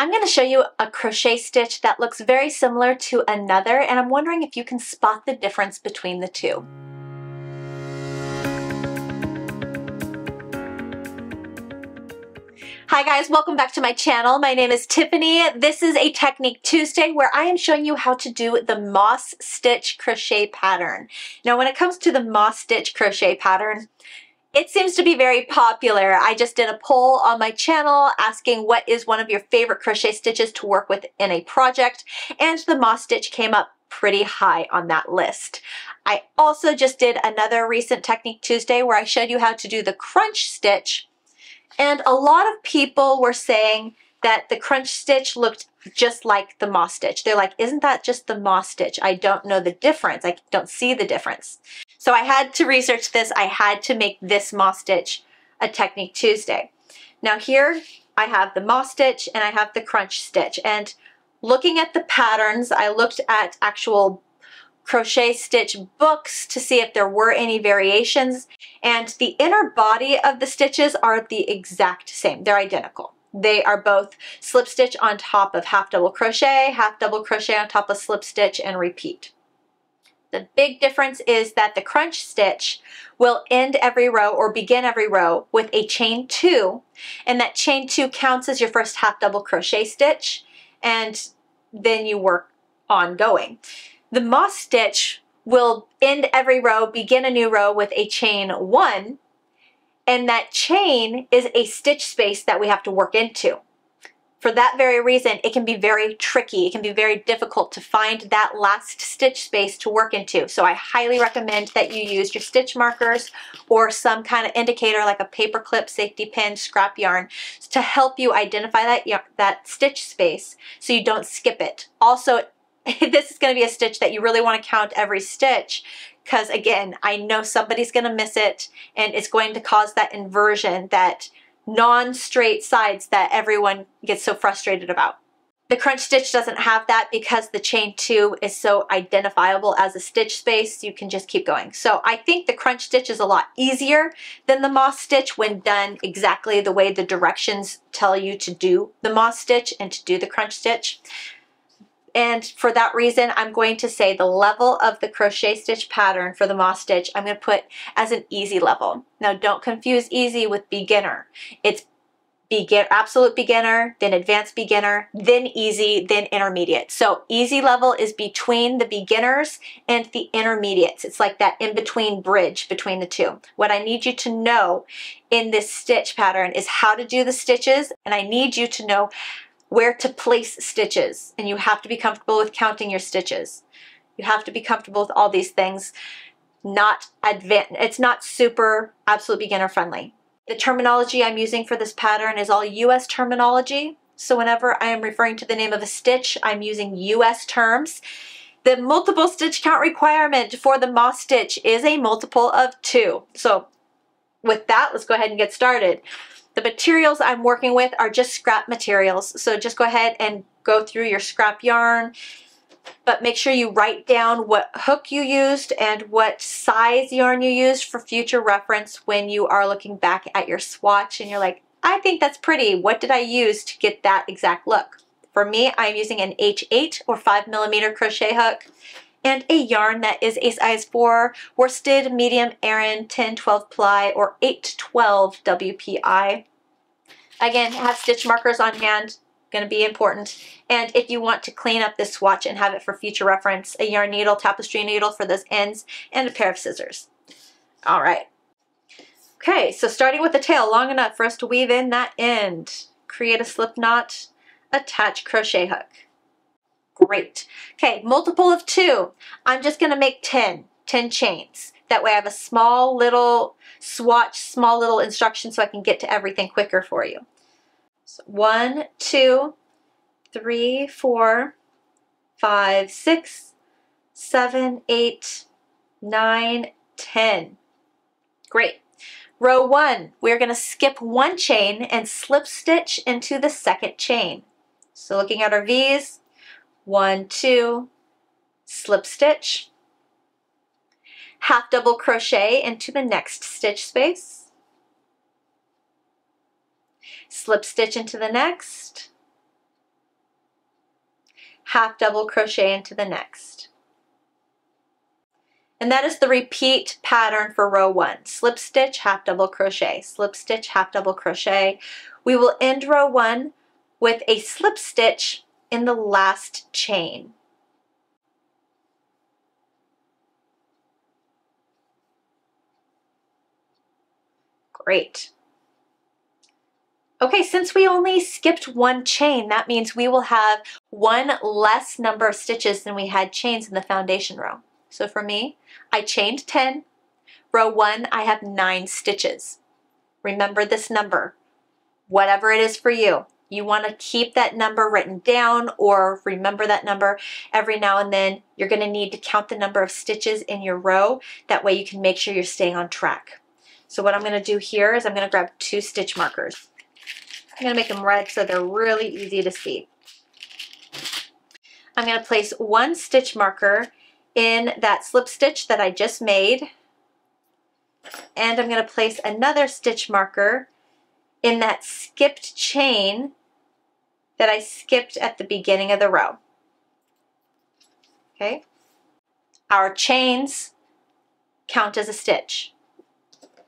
I'm going to show you a crochet stitch that looks very similar to another, and I'm wondering if you can spot the difference between the two. Hi guys, welcome back to my channel. My name is Tiffany. This is a Technique Tuesday where I am showing you how to do the moss stitch crochet pattern. Now when it comes to the moss stitch crochet pattern, it seems to be very popular. I just did a poll on my channel asking what is one of your favorite crochet stitches to work with in a project, and the moss stitch came up pretty high on that list. I also just did another recent Technique Tuesday where I showed you how to do the crunch stitch, and a lot of people were saying that the crunch stitch looked just like the moss stitch. They're like, isn't that just the moss stitch? I don't know the difference. I don't see the difference. So I had to research this. I had to make this moss stitch a Technique Tuesday. Now here I have the moss stitch and I have the crunch stitch. And looking at the patterns, I looked at actual crochet stitch books to see if there were any variations, and the inner body of the stitches are the exact same. They're identical. They are both slip stitch on top of half double crochet on top of slip stitch, and repeat. The big difference is that the crunch stitch will end every row or begin every row with a chain 2, and that chain 2 counts as your first half double crochet stitch, and then you work on going. The moss stitch will end every row, begin a new row with a chain 1, and that chain is a stitch space that we have to work into. For that very reason, it can be very tricky. It can be very difficult to find that last stitch space to work into. So I highly recommend that you use your stitch markers or some kind of indicator like a paper clip, safety pin, scrap yarn to help you identify that stitch space so you don't skip it. Also, this is going to be a stitch that you really want to count every stitch, because again, I know somebody's going to miss it and it's going to cause that inversion, that non-straight sides that everyone gets so frustrated about. The crunch stitch doesn't have that because the chain 2 is so identifiable as a stitch space. You can just keep going. So I think the crunch stitch is a lot easier than the moss stitch when done exactly the way the directions tell you to do the moss stitch and to do the crunch stitch. And for that reason, I'm going to say the level of the crochet stitch pattern for the moss stitch, I'm going to put as an easy level. Now don't confuse easy with beginner. It's absolute beginner, then advanced beginner, then easy, then intermediate. So easy level is between the beginners and the intermediates. It's like that in-between bridge between the two. What I need you to know in this stitch pattern is how to do the stitches, and I need you to know where to place stitches, and you have to be comfortable with counting your stitches. You have to be comfortable with all these things. It's not super absolute beginner friendly. The terminology I'm using for this pattern is all US terminology. So whenever I am referring to the name of a stitch, I'm using US terms. The multiple stitch count requirement for the moss stitch is a multiple of 2. So with that, let's go ahead and get started. The materials I'm working with are just scrap materials, so just go ahead and go through your scrap yarn, but make sure you write down what hook you used and what size yarn you used for future reference when you are looking back at your swatch and you're like, I think that's pretty. What did I use to get that exact look? For me, I'm using an H8 or 5mm crochet hook and a yarn that is a size 4 worsted medium Aran 10-12 ply or 8-12 WPI. Again, have stitch markers on hand, going to be important. And if you want to clean up this swatch and have it for future reference, a yarn needle, tapestry needle for those ends, and a pair of scissors. All right. Okay, so starting with the tail, long enough for us to weave in that end. Create a slip knot, attach crochet hook. Great. Okay, multiple of 2. I'm just going to make 10 chains. That way I have a small little swatch, small little instruction so I can get to everything quicker for you. So 1, 2, 3, 4, 5, 6, 7, 8, 9, 10. Great. Row 1, we're going to skip 1 chain and slip stitch into the second chain. So looking at our V's, 1, 2, slip stitch, half double crochet into the next stitch space, slip stitch into the next, half double crochet into the next. And that is the repeat pattern for row 1. Slip stitch, half double crochet, slip stitch, half double crochet. We will end row 1 with a slip stitch in the last chain. Great. Okay, since we only skipped one chain, that means we will have one less number of stitches than we had chains in the foundation row. So for me, I chained 10. Row 1, I have 9 stitches. Remember this number, whatever it is for you. You want to keep that number written down or remember that number every now and then. You're going to need to count the number of stitches in your row. That way you can make sure you're staying on track. So what I'm going to do here is I'm going to grab 2 stitch markers. I'm going to make them red so they're really easy to see. I'm going to place 1 stitch marker in that slip stitch that I just made, and I'm going to place another stitch marker in that skipped chain that I skipped at the beginning of the row. Okay? Our chains count as a stitch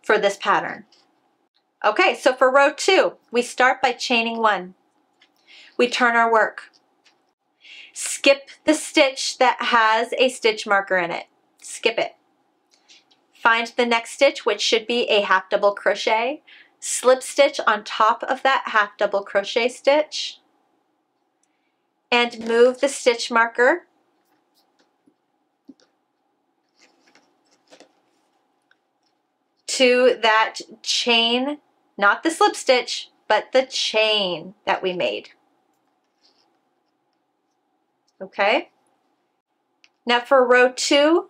for this pattern. Okay, so for row 2, we start by chaining 1. We turn our work. Skip the stitch that has a stitch marker in it. Skip it. Find the next stitch, which should be a half double crochet. Slip stitch on top of that half double crochet stitch. And move the stitch marker to that chain, not the slip stitch, but the chain that we made. Okay? Now for row 2,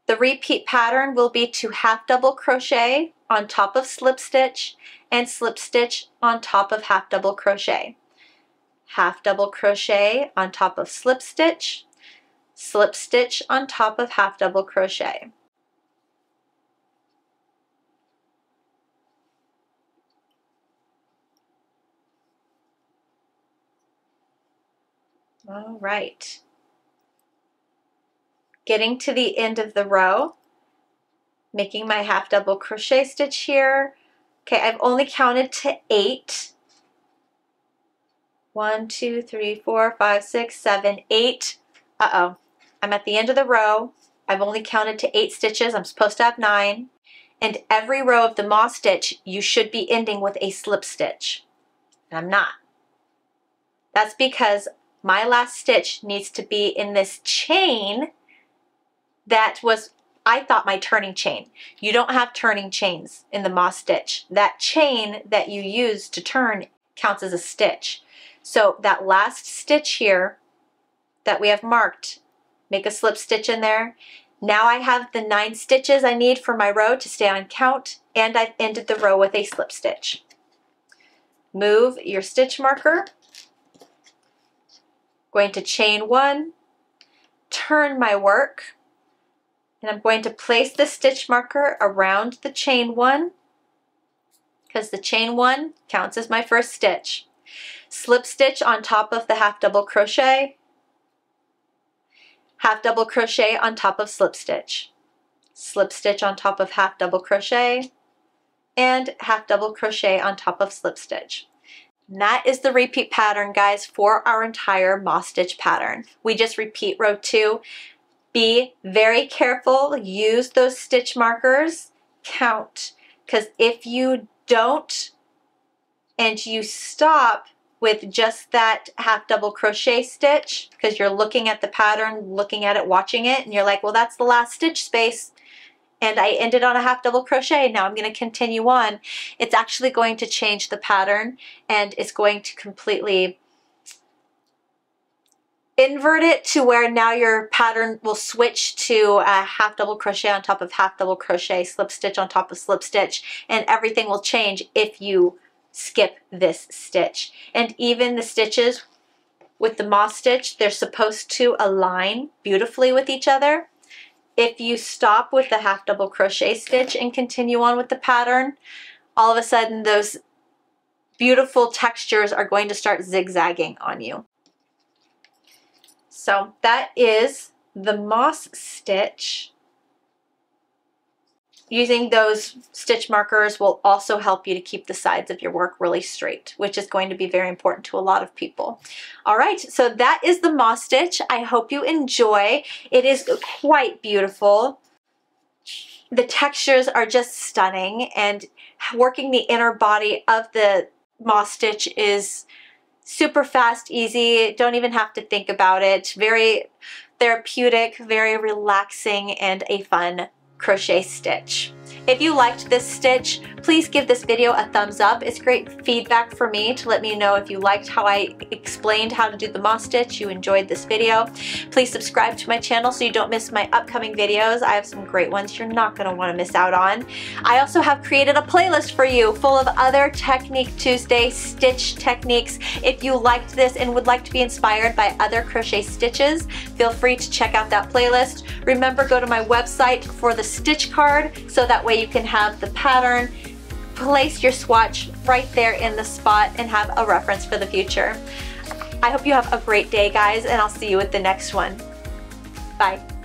the repeat pattern will be to half double crochet on top of slip stitch and slip stitch on top of half double crochet. Half double crochet on top of slip stitch on top of half double crochet. All right. Getting to the end of the row, making my half double crochet stitch here. Okay, I've only counted to 8. 1, 2, 3, 4, 5, 6, 7, 8. Uh-oh, I'm at the end of the row. I've only counted to 8 stitches. I'm supposed to have 9. And every row of the moss stitch, you should be ending with a slip stitch. And I'm not. That's because my last stitch needs to be in this chain that was, I thought, my turning chain. You don't have turning chains in the moss stitch. That chain that you use to turn counts as a stitch. So that last stitch here that we have marked, make a slip stitch in there. Now I have the 9 stitches I need for my row to stay on count, and I've ended the row with a slip stitch. Move your stitch marker. Going to chain 1, turn my work, and I'm going to place the stitch marker around the chain 1 because the chain 1 counts as my first stitch. Slip stitch on top of the half double crochet, half double crochet on top of slip stitch on top of half double crochet, and half double crochet on top of slip stitch. And that is the repeat pattern, guys, for our entire moss stitch pattern. We just repeat row 2. Be very careful, use those stitch markers, count, because if you don't and you stop with just that half double crochet stitch, because you're looking at the pattern, looking at it, watching it, and you're like, well, that's the last stitch space, and I ended on a half double crochet, now I'm going to continue on. It's actually going to change the pattern, and it's going to completely invert it to where now your pattern will switch to a half double crochet on top of half double crochet, slip stitch on top of slip stitch, and everything will change if you skip this stitch. And even the stitches with the moss stitch, they're supposed to align beautifully with each other. If you stop with the half double crochet stitch and continue on with the pattern, all of a sudden those beautiful textures are going to start zigzagging on you. So that is the moss stitch. Using those stitch markers will also help you to keep the sides of your work really straight, which is going to be very important to a lot of people. All right, so that is the moss stitch. I hope you enjoy. It is quite beautiful. The textures are just stunning, and working the inner body of the moss stitch is super fast, easy. Don't even have to think about it. Very therapeutic, very relaxing, and a fun crochet stitch. If you liked this stitch, please give this video a thumbs up. It's great feedback for me to let me know if you liked how I explained how to do the moss stitch, you enjoyed this video. Please subscribe to my channel so you don't miss my upcoming videos. I have some great ones you're not going to want to miss out on. I also have created a playlist for you full of other Technique Tuesday stitch techniques. If you liked this and would like to be inspired by other crochet stitches, feel free to check out that playlist. Remember, go to my website for the stitch card so that way you can have the pattern, place your swatch right there in the spot, and have a reference for the future. I hope you have a great day, guys, and I'll see you at the next one. Bye.